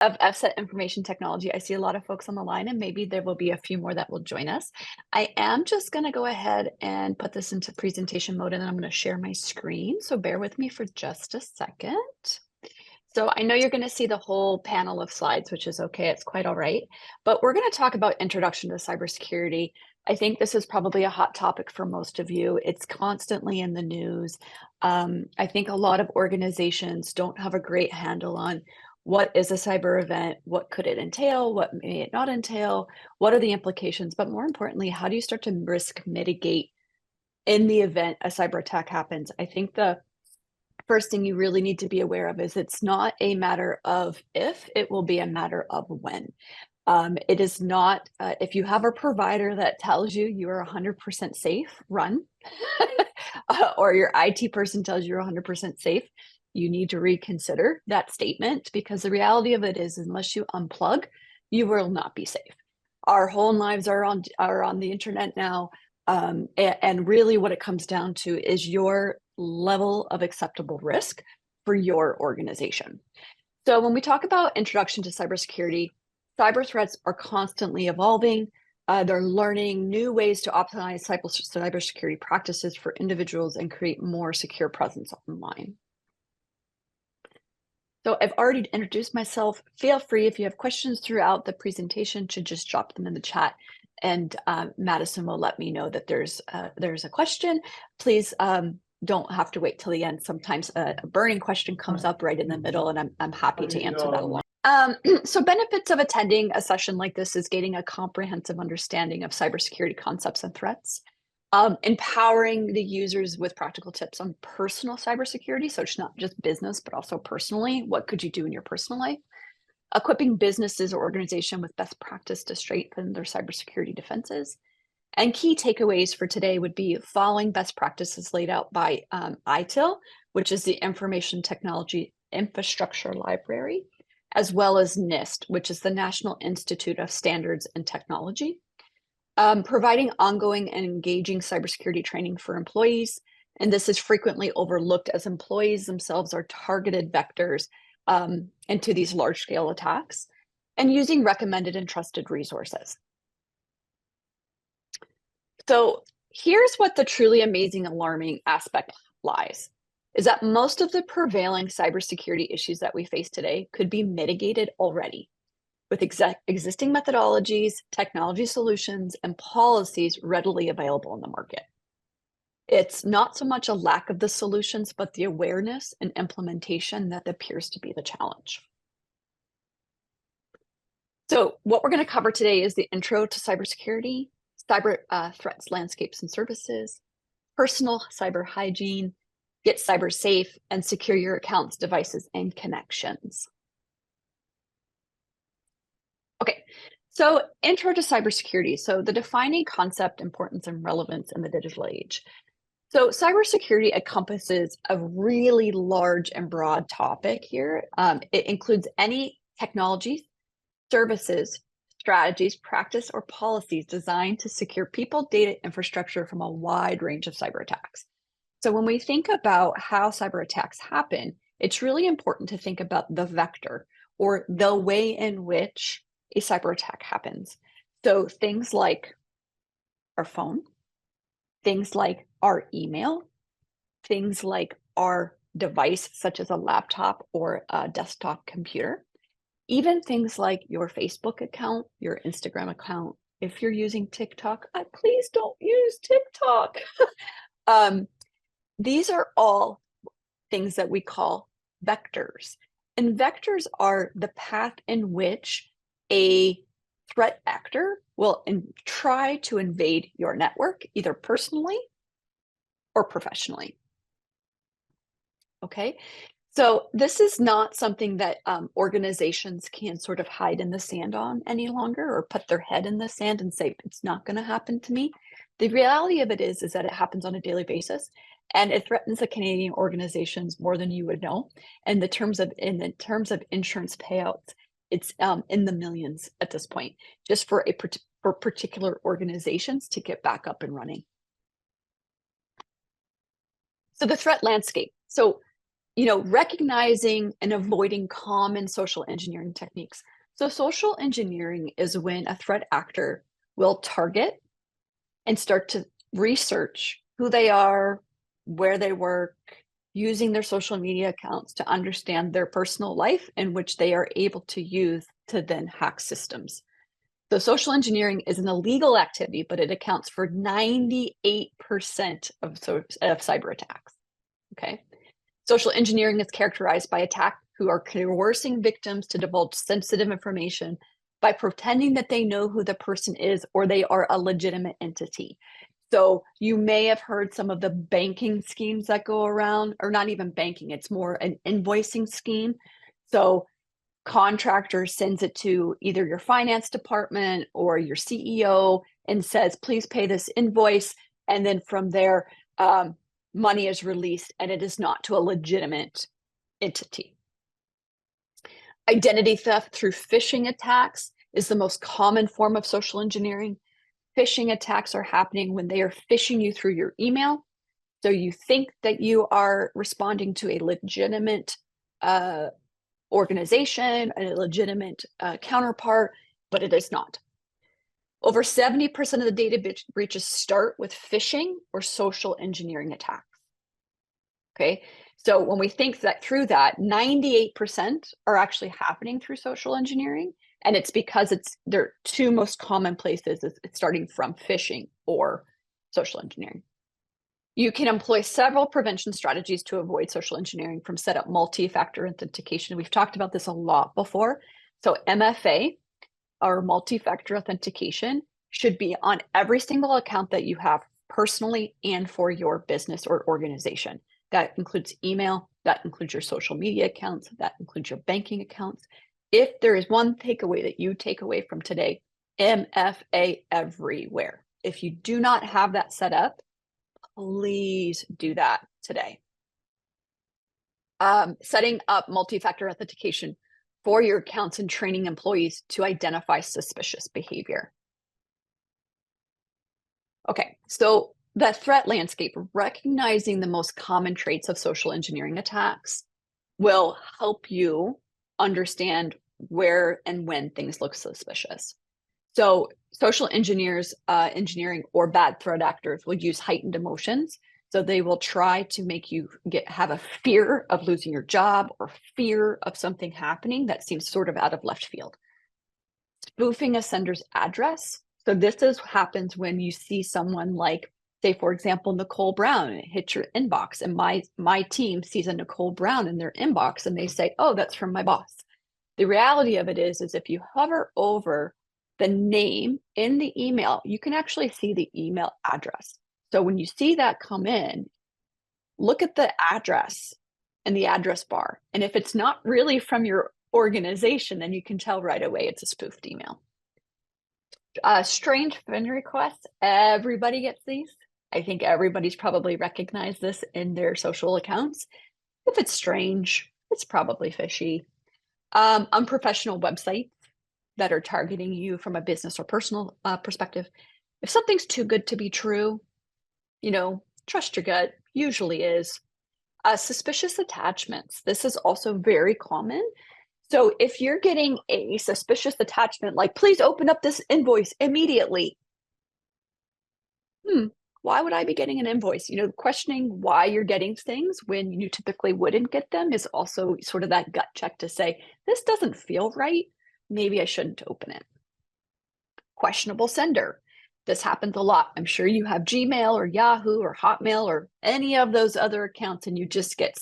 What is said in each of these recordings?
of FSET information technology. I see a lot of folks on the line, and maybe there will be a few more that will join us. I am just going to go ahead and put this into presentation mode, and then I'm going to share my screen. So bear with me for just a second. So I know you're going to see the whole panel of slides, which is okay. It's quite all right. But we're going to talk about introduction to cybersecurity. I think this is probably a hot topic for most of you. It's constantly in the news. I think a lot of organizations don't have a great handle on what is a cyber event, what could it entail, what may it not entail, what are the implications, but more importantly, how do you start to risk mitigate in the event a cyber attack happens? I think the first thing you really need to be aware of is it's not a matter of if, it will be a matter of when. It is not, if you have a provider that tells you you are 100% safe, run, or your IT person tells you you're 100% safe, you need to reconsider that statement, because the reality of it is, unless you unplug, you will not be safe. Our whole lives are on the internet now, and really what it comes down to is your level of acceptable risk for your organization. So when we talk about introduction to cybersecurity, cyber threats are constantly evolving. They're learning new ways to optimize cybersecurity practices for individuals and create more secure presence online. So I've already introduced myself. Feel free, if you have questions throughout the presentation, to just drop them in the chat, and Madison will let me know that there's a question. Please don't have to wait till the end. Sometimes a burning question comes up right in the middle, and I'm happy to answer that along. So benefits of attending a session like this is gaining a comprehensive understanding of cybersecurity concepts and threats, empowering the users with practical tips on personal cybersecurity. So it's not just business, but also personally. What could you do in your personal life? Equipping businesses or organization with best practice to strengthen their cybersecurity defenses. And key takeaways for today would be following best practices laid out by ITIL, which is the Information Technology Infrastructure Library, as well as NIST, which is the National Institute of Standards and Technology. Providing ongoing and engaging cybersecurity training for employees. And this is frequently overlooked, as employees themselves are targeted vectors into these large-scale attacks. And using recommended and trusted resources. So here's what the truly amazing, alarming aspect lies, is that most of the prevailing cybersecurity issues that we face today could be mitigated already with existing methodologies, technology solutions, and policies readily available in the market. It's not so much a lack of the solutions, but the awareness and implementation that appears to be the challenge. So what we're going to cover today is the intro to cybersecurity, cyber threats, landscapes, and services, personal cyber hygiene, get cyber safe, and secure your accounts, devices, and connections. Okay, so intro to cybersecurity. So the defining concept, importance, and relevance in the digital age. So cybersecurity encompasses a really large and broad topic here. It includes any technologies, services, strategies, practice, or policies designed to secure people, data, infrastructure from a wide range of cyber attacks. So when we think about how cyber attacks happen, it's really important to think about the vector, or the way in which a cyber attack happens. So things like our phone, things like our email, things like our device, such as a laptop or a desktop computer, even things like your Facebook account, your Instagram account. If you're using TikTok, please don't use TikTok. These are all things that we call vectors. And vectors are the path in which a threat actor will try to invade your network, either personally or professionally. Okay, so this is not something that organizations can sort of hide in the sand on any longer, or put their head in the sand and say, it's not going to happen to me. The reality of it is that it happens on a daily basis, and it threatens the Canadian organizations more than you would know. And in terms of insurance payouts, it's in the millions at this point, just for particular organizations to get back up and running. So the threat landscape. So recognizing and avoiding common social engineering techniques. So social engineering is when a threat actor will target and start to research who they are, where they work, using their social media accounts to understand their personal life in which they are able to use to then hack systems. So social engineering is an illegal activity, but it accounts for 98% of cyber attacks. Okay. Social engineering is characterized by attacks who are coercing victims to divulge sensitive information by pretending that they know who the person is or they are a legitimate entity. So you may have heard some of the banking schemes that go around, or not even banking, it's more an invoicing scheme. So contractor sends it to either your finance department or your CEO and says, please pay this invoice. And then from there, money is released and it is not to a legitimate entity. Identity theft through phishing attacks is the most common form of social engineering. Phishing attacks are happening when they are phishing you through your email. So you think that you are responding to a legitimate organization, a legitimate counterpart, but it is not. Over 70% of the data breaches start with phishing or social engineering attacks. Okay, so when we think that through that, 98% are actually happening through social engineering, and it's because their two most common places is it's starting from phishing or social engineering. You can employ several prevention strategies to avoid social engineering, from set up multi-factor authentication. We've talked about this a lot before. So MFA, or multi-factor authentication, should be on every single account that you have personally and for your business or organization. That includes email, that includes your social media accounts, that includes your banking accounts. If there is one takeaway that you take away from today, MFA everywhere. If you do not have that set up, please do that today. Setting up multi-factor authentication for your accounts and training employees to identify suspicious behavior. Okay, so the threat landscape, recognizing the most common traits of social engineering attacks, will help you understand where and when things look suspicious. So social engineering or bad threat actors will use heightened emotions. So they will try to make you have a fear of losing your job or fear of something happening that seems sort of out of left field. Spoofing a sender's address. So happens when you see someone like, say, for example, Nicole Brown, and it hits your inbox, and my team sees a Nicole Brown in their inbox and they say, oh, that's from my boss. The reality of it is if you hover over the name in the email, you can actually see the email address. So when you see that come in, look at the address and the address bar. And if it's not really from your organization, then you can tell right away it's a spoofed email. Strange friend requests, everybody gets these. I think everybody's probably recognized this in their social accounts. If it's strange, it's probably fishy. Unprofessional websites that are targeting you from a business or personal perspective. If something's too good to be true, trust your gut, usually is. Suspicious attachments. This is also very common. So if you're getting a suspicious attachment, like, please open up this invoice immediately. Why would I be getting an invoice? Questioning why you're getting things when you typically wouldn't get them is also sort of that gut check to say, this doesn't feel right. Maybe I shouldn't open it. Questionable sender. This happens a lot. I'm sure you have Gmail or Yahoo or Hotmail or any of those other accounts, and you just get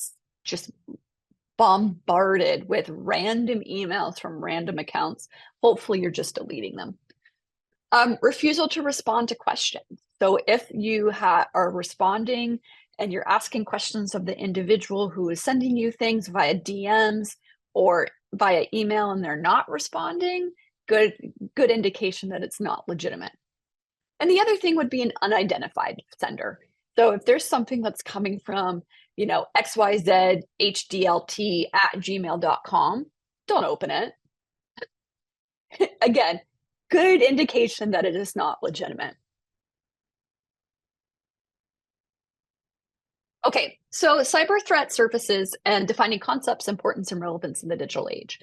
bombarded with random emails from random accounts. Hopefully you're just deleting them. Refusal to respond to questions. So if you are responding and you're asking questions of the individual who is sending you things via DMs or via email and they're not responding, good indication that it's not legitimate. And the other thing would be an unidentified sender. So if there's something that's coming from, xyzhdlt@gmail.com, don't open it. Again, good indication that it is not legitimate. Okay, so cyber threat surfaces and defining concepts, importance, and relevance in the digital age.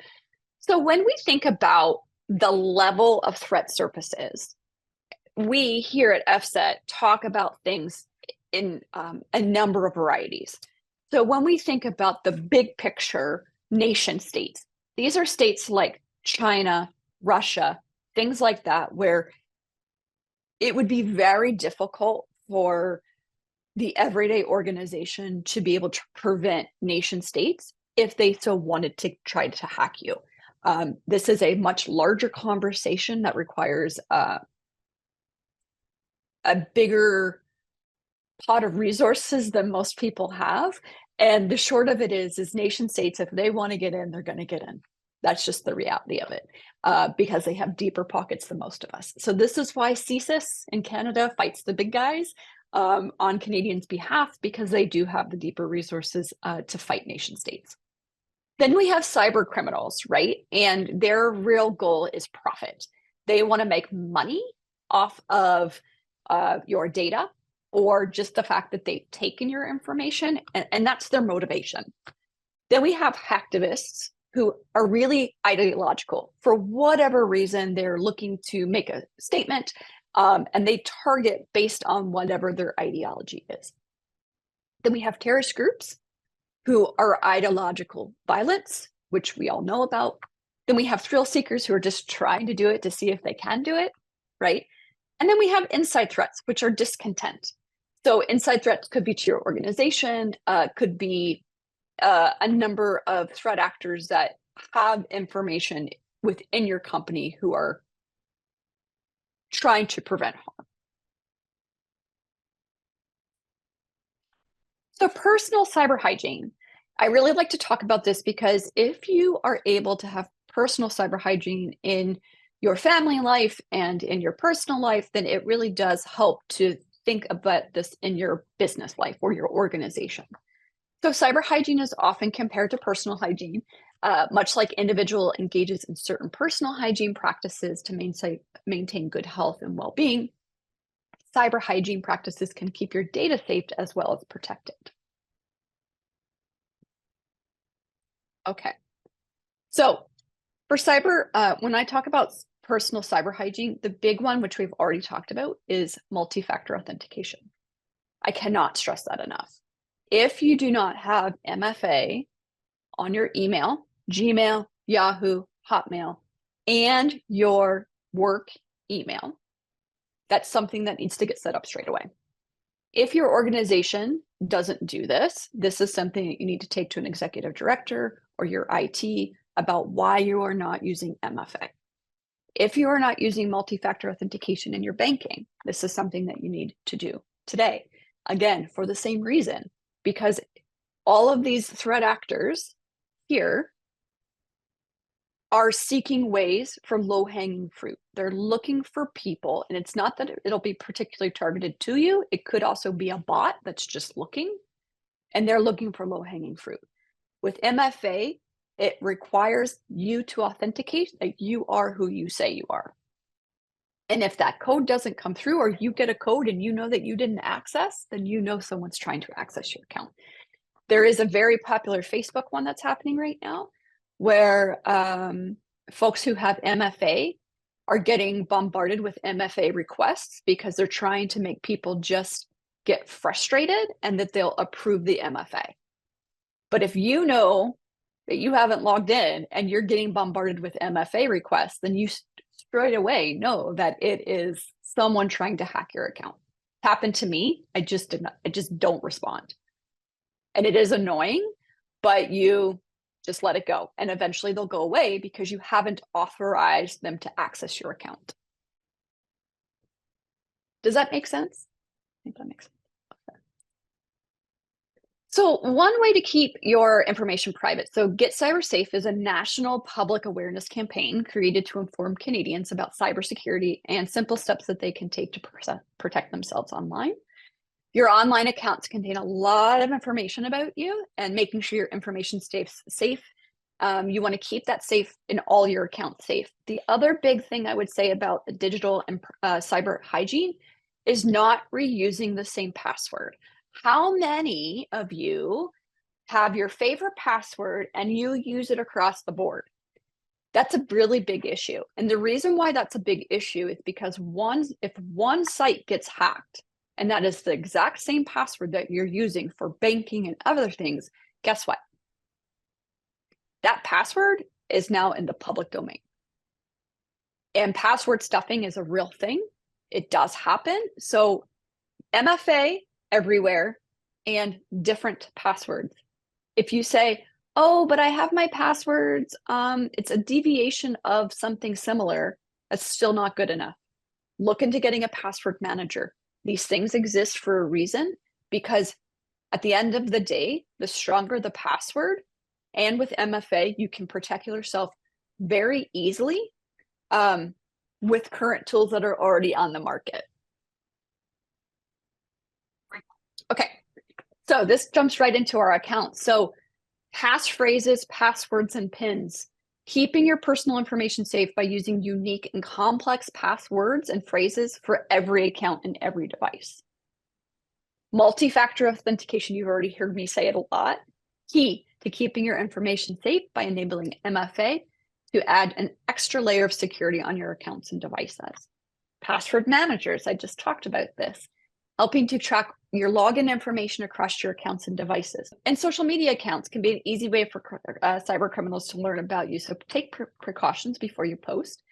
So when we think about the level of threat surfaces, we here at FSET talk about things in a number of varieties. So when we think about the big picture nation states, these are states like China, Russia, things like that, where it would be very difficult for the everyday organization to be able to prevent nation states if they so wanted to try to hack you. This is a much larger conversation that requires a bigger pot of resources than most people have. And the short of it is nation states, if they want to get in, they're going to get in. That's just the reality of it, because they have deeper pockets than most of us. So this is why CSIS in Canada fights the big guys on Canadians' behalf, because they do have the deeper resources to fight nation states. Then we have cyber criminals, right? And their real goal is profit. They want to make money off of your data, or just the fact that they've taken your information, and that's their motivation. Then we have hacktivists who are really ideological. For whatever reason, they're looking to make a statement, and they target based on whatever their ideology is. Then we have terrorist groups who are ideological violence, which we all know about. Then we have thrill seekers who are just trying to do it to see if they can do it, right? And then we have inside threats, which are discontent. So inside threats could be to your organization, could be a number of threat actors that have information within your company who are trying to prevent harm. So personal cyber hygiene. I really like to talk about this because if you are able to have personal cyber hygiene in your family life and in your personal life, then it really does help to think about this in your business life or your organization. So cyber hygiene is often compared to personal hygiene, much like individual engages in certain personal hygiene practices to maintain good health and well-being. Cyber hygiene practices can keep your data safe as well as protected. Okay, so for cyber, when I talk about personal cyber hygiene, the big one, which we've already talked about, is multi-factor authentication. I cannot stress that enough. If you do not have MFA on your email, Gmail, Yahoo, Hotmail, and your work email, that's something that needs to get set up straight away. If your organization doesn't do this, this is something that you need to take to an executive director or your IT about why you are not using MFA. If you are not using multi-factor authentication in your banking, this is something that you need to do today. Again, for the same reason, because all of these threat actors here are seeking ways for low-hanging fruit. They're looking for people, and it's not that it'll be particularly targeted to you. It could also be a bot that's just looking, and they're looking for low-hanging fruit. With MFA, it requires you to authenticate that you are who you say you are. And if that code doesn't come through, or you get a code and you know that you didn't access, then you know someone's trying to access your account. There is a very popular Facebook one that's happening right now where folks who have MFA are getting bombarded with MFA requests because they're trying to make people just get frustrated and that they'll approve the MFA. But if you know that you haven't logged in and you're getting bombarded with MFA requests, then you straight away know that it is someone trying to hack your account. It happened to me. I just don't respond. And it is annoying, but you just let it go. And eventually they'll go away because you haven't authorized them to access your account. Does that make sense? I think that makes sense. So one way to keep your information private. So Get Cyber Safe is a national public awareness campaign created to inform Canadians about cybersecurity and simple steps that they can take to protect themselves online. Your online accounts contain a lot of information about you, and making sure your information stays safe. You want to keep that safe in all your accounts safe. The other big thing I would say about the digital and cyber hygiene is not reusing the same password. How many of you have your favorite password and you use it across the board? That's a really big issue. And the reason why that's a big issue is because if one site gets hacked, and that is the exact same password that you're using for banking and other things, guess what? That password is now in the public domain. And password stuffing is a real thing. It does happen. So MFA everywhere and different passwords. If you say, oh, but I have my passwords, it's a deviation of something similar, that's still not good enough. Look into getting a password manager. These things exist for a reason because at the end of the day, the stronger the password, and with MFA, you can protect yourself very easily with current tools that are already on the market. Okay, so this jumps right into our account. So passphrases, passwords, and PINs. Keeping your personal information safe by using unique and complex passwords and phrases for every account and every device. Multi-factor authentication, you've already heard me say it a lot. Key to keeping your information safe by enabling MFA to add an extra layer of security on your accounts and devices. Password managers, I just talked about this, helping to track your login information across your accounts and devices. And social media accounts can be an easy way for cyber criminals to learn about you. So take precautions before you post.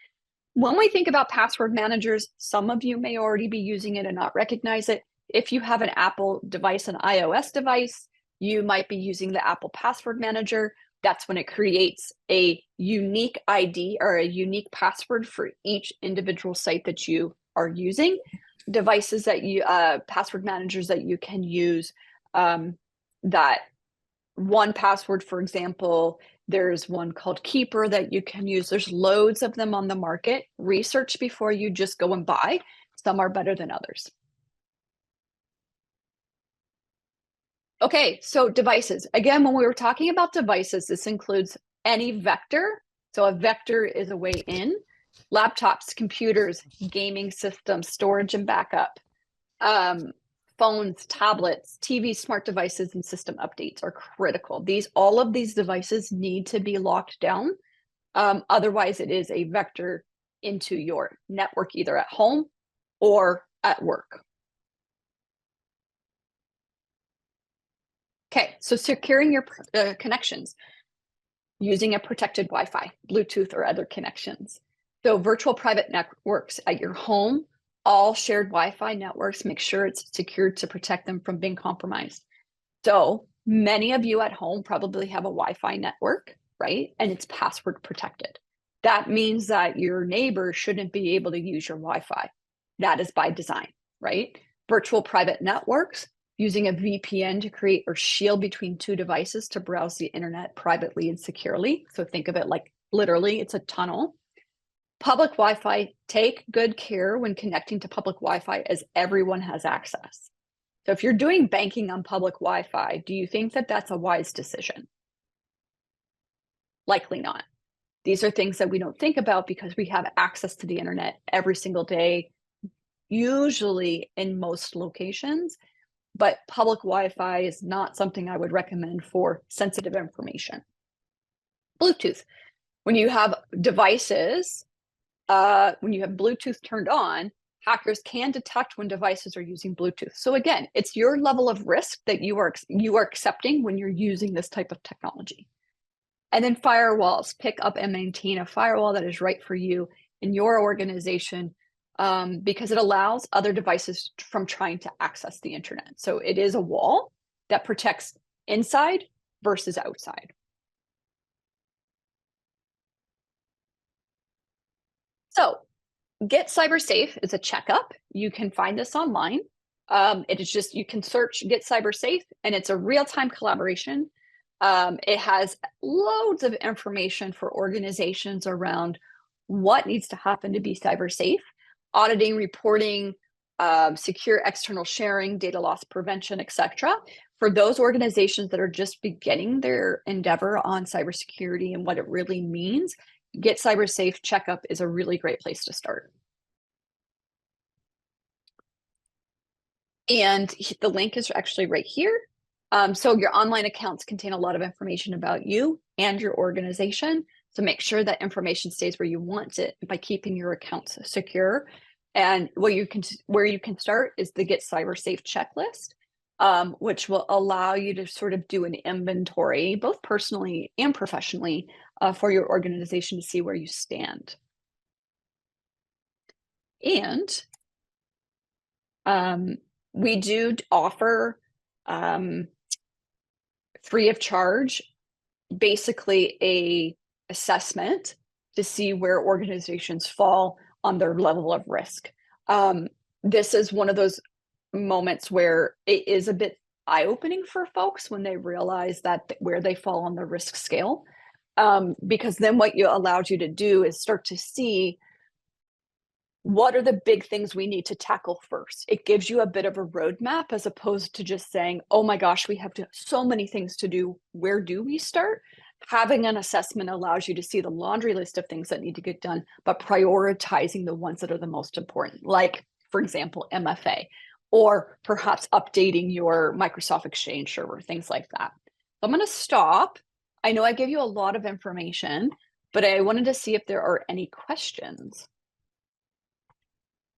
When we think about password managers, some of you may already be using it and not recognize it. If you have an Apple device, an iOS device, you might be using the Apple Password Manager. That's when it creates a unique ID or a unique password for each individual site that you are using. Devices that you, password managers that you can use, that 1Password, for example, there's one called Keeper that you can use. There's loads of them on the market. Research before you just go and buy. Some are better than others. Okay, so devices. Again, when we were talking about devices, this includes any vector. So a vector is a way in. Laptops, computers, gaming systems, storage and backup, phones, tablets, TV, smart devices, and system updates are critical. All of these devices need to be locked down. Otherwise, it is a vector into your network, either at home or at work. Okay, so securing your connections using a protected Wi-Fi, Bluetooth, or other connections. So virtual private networks at your home, all shared Wi-Fi networks, make sure it's secured to protect them from being compromised. So many of you at home probably have a Wi-Fi network, right? And it's password protected. That means that your neighbor shouldn't be able to use your Wi-Fi. That is by design, right? Virtual private networks, using a VPN to create or shield between two devices to browse the internet privately and securely. So think of it like literally it's a tunnel. Public Wi-Fi, take good care when connecting to public Wi-Fi as everyone has access. So if you're doing banking on public Wi-Fi, do you think that that's a wise decision? Likely not. These are things that we don't think about because we have access to the internet every single day, usually in most locations. But public Wi-Fi is not something I would recommend for sensitive information. Bluetooth. When you have devices, when you have Bluetooth turned on, hackers can detect when devices are using Bluetooth. So again, it's your level of risk that you are accepting when you're using this type of technology. And then firewalls. Pick up and maintain a firewall that is right for you in your organization, because it allows other devices from trying to access the internet. So it is a wall that protects inside versus outside. So Get Cyber Safe is a checkup. You can find this online. It is just, you can search Get Cyber Safe, and it's a real-time collaboration. It has loads of information for organizations around what needs to happen to be cyber safe, auditing, reporting, secure external sharing, data loss prevention, etc. For those organizations that are just beginning their endeavor on cybersecurity and what it really means, Get Cyber Safe Checkup is a really great place to start. And the link is actually right here. So your online accounts contain a lot of information about you and your organization. So make sure that information stays where you want it by keeping your accounts secure. And where you can start is the Get Cyber Safe checklist, which will allow you to sort of do an inventory, both personally and professionally, for your organization to see where you stand. And um, we do offer free of charge, basically a assessment to see where organizations fall on their level of risk. Um, this is one of those moments where it is a bit eye-opening for folks when they realize that where they fall on the risk scale. Because then what you allowed you to do is start to see what are the big things we need to tackle first? It gives you a bit of a roadmap as opposed to just saying, oh my gosh, we have so many things to do. Where do we start? Having an assessment allows you to see the laundry list of things that need to get done, but prioritizing the ones that are the most important, like, for example, MFA, or perhaps updating your Microsoft Exchange server, things like that. So I'm going to stop. I know I gave you a lot of information, but I wanted to see if there are any questions.